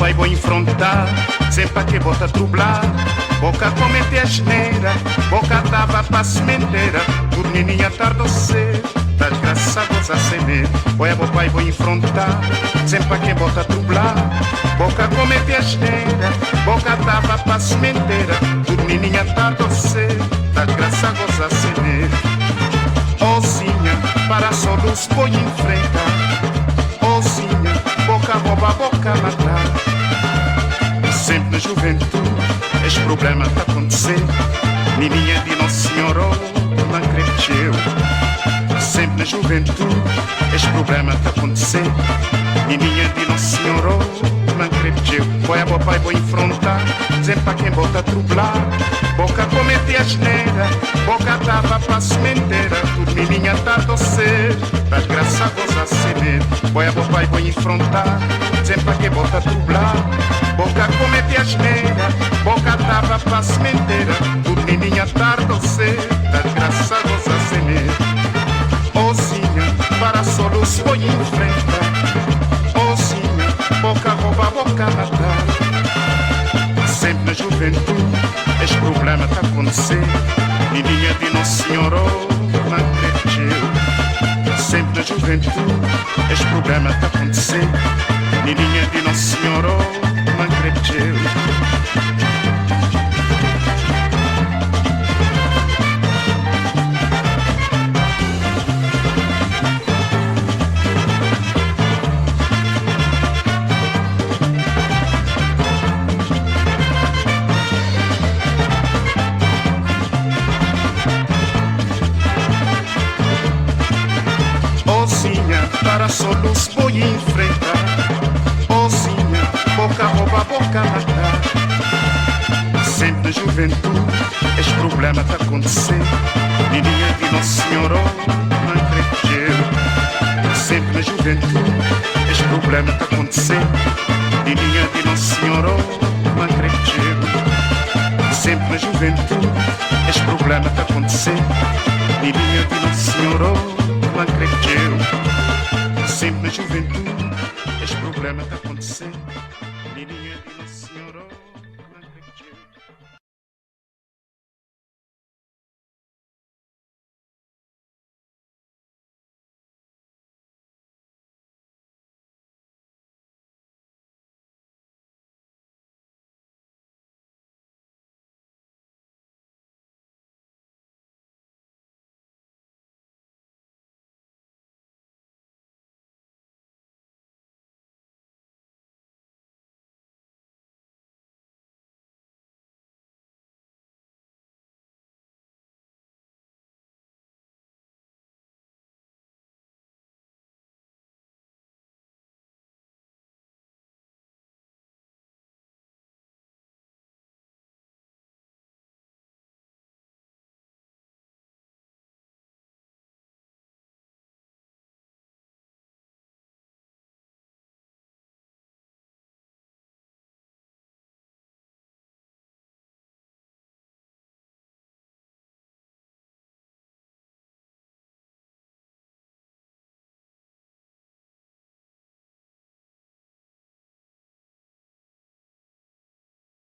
pai vou enfrentar, sempre que bota trublar. Boca comete a geneira, boca dava pra sementeira. Dormininha tarde ou cedo, da desgraça goza semer. Oi, meu pai vou enfrentar, sempre que bota trublar. Boca comete a geneira, boca dava pra sementeira. Dormininha tarde ou cedo, da desgraça goza semer. Ozinha, para só luz põe enfrentar. Ozinha, boca rouba, boca matar. Sempre na juventude, este problema tá acontecendo. Menina de Nossa Senhora, não cresceu. Sempre na juventude, este problema tá acontecendo. Menina de Nossa Senhora, não cresceu. Boia, bo pai, vou enfrentar, sempre pra quem bota trublar. Boca comete a geneira, boca dava pra sementeira. Tudo menina tarde ou cedo, da desgraça goza semer. Boia, bo pai, vou enfrentar, sempre pra quem bota trublar. Boca comete a geneira, boca dava pra sementeira. Tudo menina tarde ou cedo, da desgraça goza semer. Ozinha, para só luz foi enfrentar. Ozinha, boca rouba, boca matar. Sempre na juventude, este problema tá acontecendo. Menina de Nossa Senhora, não cresceu. Sempre na juventude, este problema tá acontecendo. Menina de Nossa Senhora, não cresceu. Ozinha, para só luz vou enfrentar. Ozinha, boca rouba, boca matar. Sempre na juventude, este problema tá acontecendo. Menina de Nossa Senhora, não cresceu. Sempre na juventude, este problema tá acontecendo. Menina de Nossa Senhora, não cresceu. Sempre na juventude, este problema tá acontecendo. Menina de Nossa Senhora, não cresceu. Sempre na juventude, este problema tá acontecendo. Menina de Nossa